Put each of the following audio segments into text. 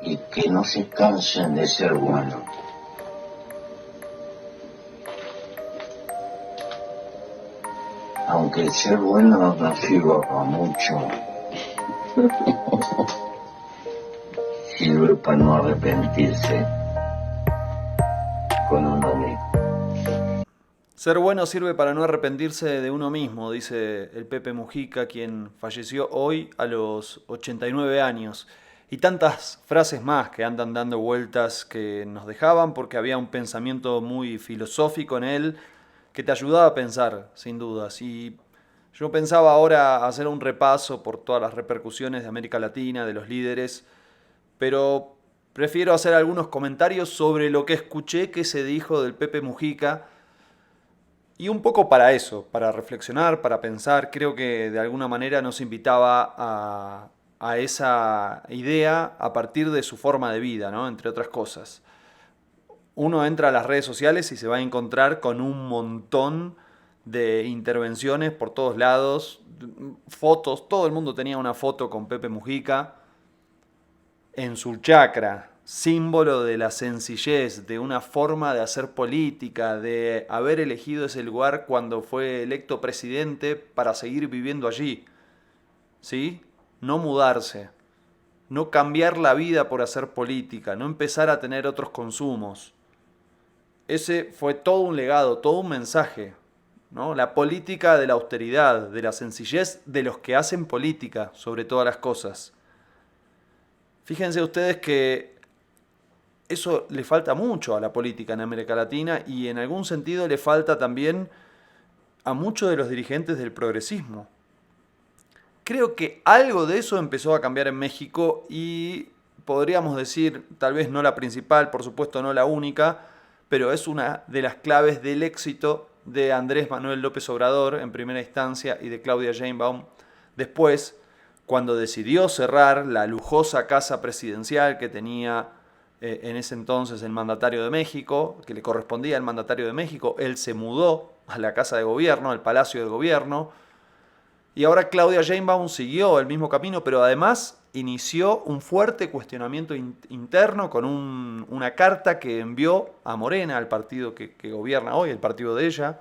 y que no se cansen de ser buenos. Aunque ser bueno no sirva para mucho, sirve para no arrepentirse con uno mismo. Ser bueno sirve para no arrepentirse de uno mismo, dice el Pepe Mujica, quien falleció hoy a los 89 años. Y tantas frases más que andan dando vueltas que nos dejaban porque había un pensamiento muy filosófico en él que te ayudaba a pensar, sin dudas. Y yo pensaba ahora hacer un repaso por todas las repercusiones de América Latina, de los líderes, pero prefiero hacer algunos comentarios sobre lo que escuché que se dijo del Pepe Mujica y un poco para eso, para reflexionar, para pensar. Creo que de alguna manera nos invitaba a esa idea a partir de su forma de vida, ¿no? Entre otras cosas. Uno entra a las redes sociales y se va a encontrar con un montón de intervenciones por todos lados, fotos, todo el mundo tenía una foto con Pepe Mujica en su chacra, símbolo de la sencillez, de una forma de hacer política, de haber elegido ese lugar cuando fue electo presidente para seguir viviendo allí. ¿Sí? No mudarse, no cambiar la vida por hacer política, no empezar a tener otros consumos. Ese fue todo un legado, todo un mensaje, ¿no? La política de la austeridad, de la sencillez de los que hacen política sobre todas las cosas. Fíjense ustedes que eso le falta mucho a la política en América Latina y en algún sentido le falta también a muchos de los dirigentes del progresismo. Creo que algo de eso empezó a cambiar en México y podríamos decir, tal vez no la principal, por supuesto no la única, pero es una de las claves del éxito de Andrés Manuel López Obrador en primera instancia y de Claudia Sheinbaum después, cuando decidió cerrar la lujosa casa presidencial que tenía en ese entonces el mandatario de México, que le correspondía al mandatario de México. Él se mudó a la casa de gobierno, al palacio de gobierno, y ahora Claudia Sheinbaum siguió el mismo camino, pero además inició un fuerte cuestionamiento interno con una carta que envió a Morena, al partido que gobierna hoy, el partido de ella,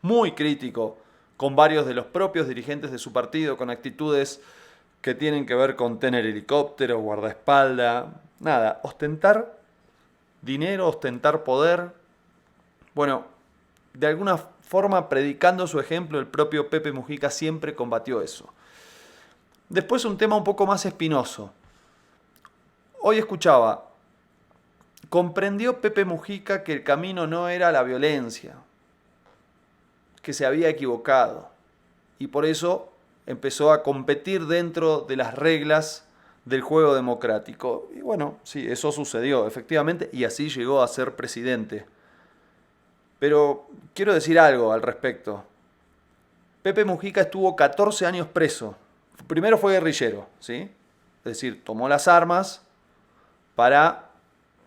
muy crítico con varios de los propios dirigentes de su partido, con actitudes que tienen que ver con tener helicópteros, guardaespaldas, nada, ostentar dinero, ostentar poder. Bueno, de alguna forma, predicando su ejemplo, el propio Pepe Mujica siempre combatió eso. Después un tema un poco más espinoso. Hoy escuchaba, comprendió Pepe Mujica que el camino no era la violencia, que se había equivocado, y por eso empezó a competir dentro de las reglas del juego democrático. Y bueno, sí, eso sucedió, efectivamente, y así llegó a ser presidente. Pero quiero decir algo al respecto. Pepe Mujica estuvo 14 años preso. Primero fue guerrillero, ¿sí? Es decir, tomó las armas para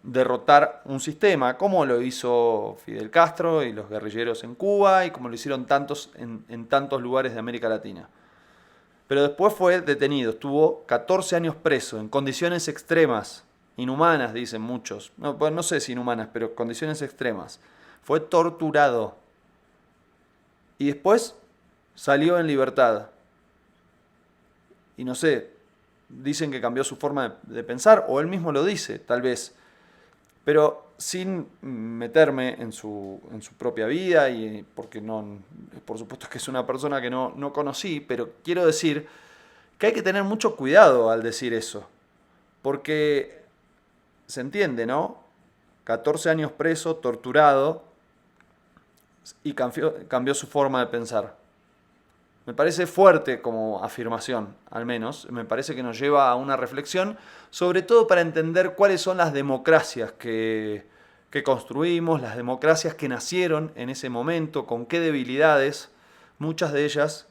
derrotar un sistema, como lo hizo Fidel Castro y los guerrilleros en Cuba y como lo hicieron tantos en tantos lugares de América Latina. Pero después fue detenido, estuvo 14 años preso, en condiciones extremas, inhumanas, dicen muchos. No, pues no sé si inhumanas, pero condiciones extremas. Fue torturado. Y después salió en libertad. Y no sé, dicen que cambió su forma de pensar, o él mismo lo dice, tal vez. Pero sin meterme en su propia vida, y porque no, por supuesto que es una persona que no conocí, pero quiero decir que hay que tener mucho cuidado al decir eso. Porque se entiende, ¿no? 14 años preso, torturado, y cambió su forma de pensar. Me parece fuerte como afirmación, al menos. Me parece que nos lleva a una reflexión, sobre todo para entender cuáles son las democracias que construimos, las democracias que nacieron en ese momento, con qué debilidades, muchas de ellas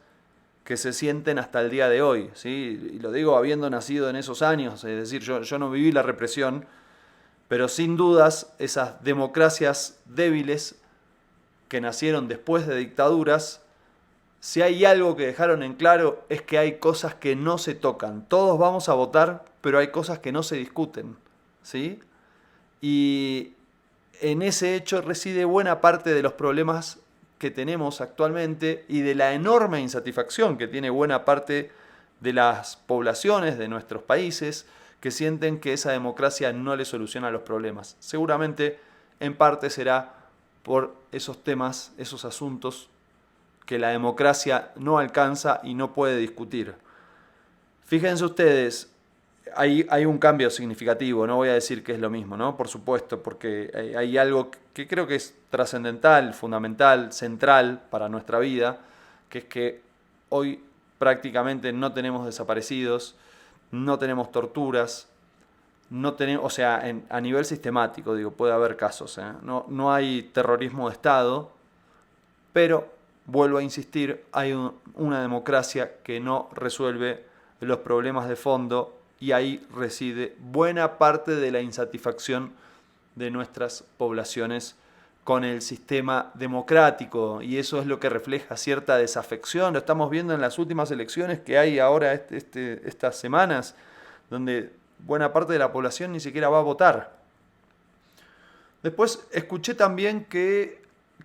que se sienten hasta el día de hoy. ¿Sí? Y lo digo habiendo nacido en esos años, es decir, yo no viví la represión, pero sin dudas esas democracias débiles que nacieron después de dictaduras si hay algo que dejaron en claro es que hay cosas que no se tocan. Todos vamos a votar, pero hay cosas que no se discuten, ¿sí? Y en ese hecho reside buena parte de los problemas que tenemos actualmente y de la enorme insatisfacción que tiene buena parte de las poblaciones de nuestros países que sienten que esa democracia no les soluciona los problemas. Seguramente en parte será por esos temas, esos asuntos que la democracia no alcanza y no puede discutir. Fíjense ustedes, hay un cambio significativo, no voy a decir que es lo mismo, ¿no? Por supuesto, porque hay algo que creo que es trascendental, fundamental, central para nuestra vida, que es que hoy prácticamente no tenemos desaparecidos, no tenemos torturas, no tenemos, o sea, a nivel sistemático, digo, puede haber casos, ¿eh? No hay terrorismo de Estado, pero, vuelvo a insistir, hay una democracia que no resuelve los problemas de fondo y ahí reside buena parte de la insatisfacción de nuestras poblaciones con el sistema democrático, y eso es lo que refleja cierta desafección. Lo estamos viendo en las últimas elecciones que hay ahora estas semanas, donde buena parte de la población ni siquiera va a votar. Después escuché también que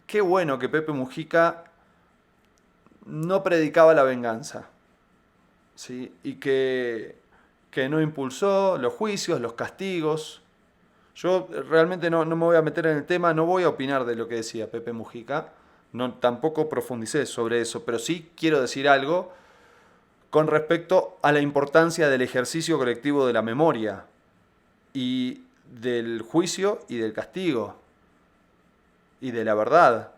qué bueno que Pepe Mujica no predicaba la venganza, ¿sí? Y que no impulsó los juicios, los castigos. Yo realmente no me voy a meter en el tema, no voy a opinar de lo que decía Pepe Mujica, no, tampoco profundicé sobre eso, pero sí quiero decir algo con respecto a la importancia del ejercicio colectivo de la memoria y del juicio y del castigo y de la verdad.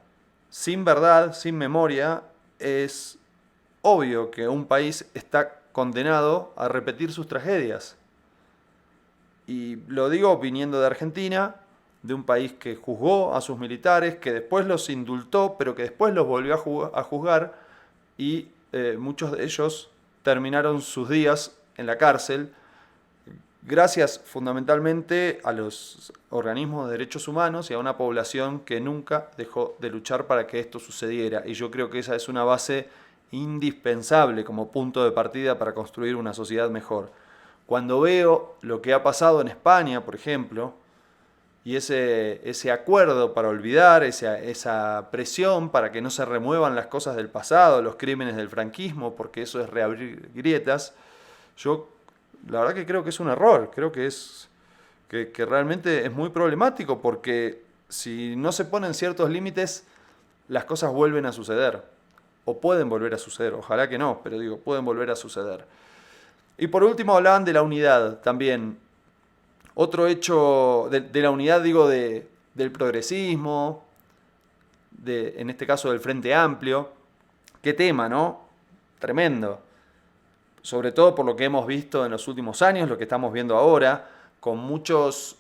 Sin verdad, sin memoria, es obvio que un país está condenado a repetir sus tragedias. Y lo digo viniendo de Argentina, de un país que juzgó a sus militares, que después los indultó, pero que después los volvió a juzgar y muchos de ellos terminaron sus días en la cárcel, gracias fundamentalmente a los organismos de derechos humanos y a una población que nunca dejó de luchar para que esto sucediera. Y yo creo que esa es una base indispensable como punto de partida para construir una sociedad mejor. Cuando veo lo que ha pasado en España, por ejemplo, y ese acuerdo para olvidar, esa presión para que no se remuevan las cosas del pasado, los crímenes del franquismo, porque eso es reabrir grietas, yo la verdad que creo que es un error, creo que que realmente es muy problemático, porque si no se ponen ciertos límites, las cosas vuelven a suceder, o pueden volver a suceder, ojalá que no, pero digo, pueden volver a suceder. Y por último hablaban de la unidad también. Otro hecho de la unidad, digo, del progresismo, en este caso del Frente Amplio. Qué tema, ¿no? Tremendo. Sobre todo por lo que hemos visto en los últimos años, lo que estamos viendo ahora, con muchos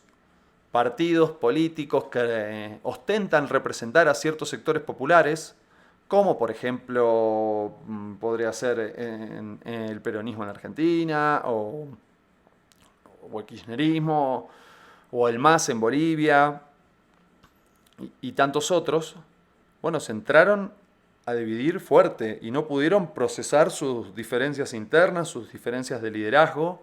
partidos políticos que ostentan representar a ciertos sectores populares, como por ejemplo podría ser en el peronismo en Argentina, o el kirchnerismo, o el MAS en Bolivia, y tantos otros. Bueno, se entraron a dividir fuerte y no pudieron procesar sus diferencias internas, sus diferencias de liderazgo.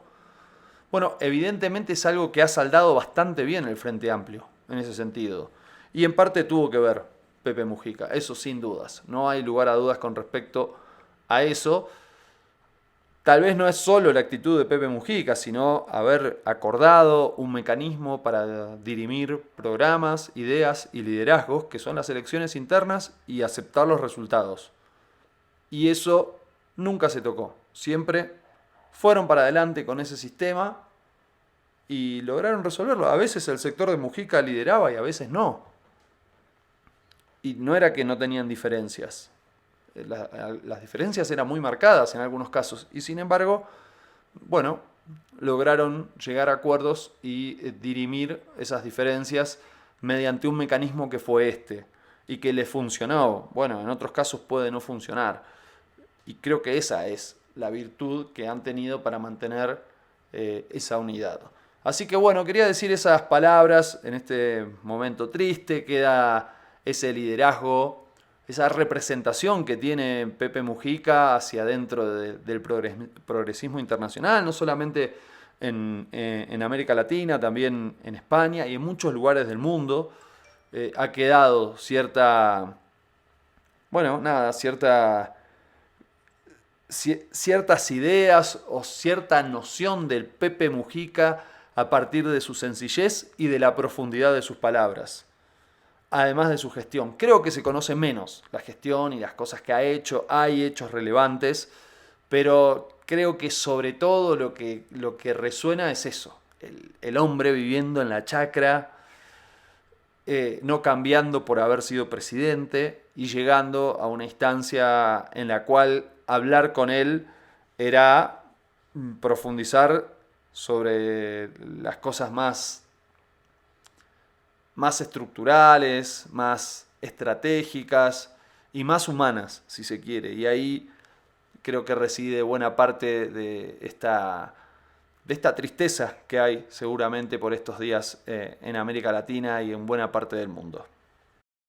Bueno, evidentemente es algo que ha saldado bastante bien el Frente Amplio en ese sentido. Y en parte tuvo que ver Pepe Mujica, eso sin dudas. No hay lugar a dudas con respecto a eso. Tal vez no es solo la actitud de Pepe Mujica, sino haber acordado un mecanismo para dirimir programas, ideas y liderazgos, que son las elecciones internas, y aceptar los resultados. Y eso nunca se tocó. Siempre fueron para adelante con ese sistema y lograron resolverlo. A veces el sector de Mujica lideraba y a veces no. Y no era que no tenían diferencias. Las diferencias eran muy marcadas en algunos casos y sin embargo, bueno, lograron llegar a acuerdos y dirimir esas diferencias mediante un mecanismo que fue este y que le funcionó. Bueno, en otros casos puede no funcionar y creo que esa es la virtud que han tenido para mantener esa unidad. Así que bueno, quería decir esas palabras en este momento triste. Queda ese liderazgo, esa representación que tiene Pepe Mujica hacia adentro del progresismo internacional, no solamente en América Latina, también en España y en muchos lugares del mundo. Ha quedado cierta, bueno, nada, ciertas ideas o cierta noción del Pepe Mujica a partir de su sencillez y de la profundidad de sus palabras, además de su gestión. Creo que se conoce menos la gestión y las cosas que ha hecho, hay hechos relevantes, pero creo que sobre todo lo que resuena es eso, el hombre viviendo en la chacra, no cambiando por haber sido presidente y llegando a una instancia en la cual hablar con él era profundizar sobre las cosas más estructurales, más estratégicas y más humanas, si se quiere. Y ahí creo que reside buena parte de esta tristeza que hay seguramente por estos días en América Latina y en buena parte del mundo.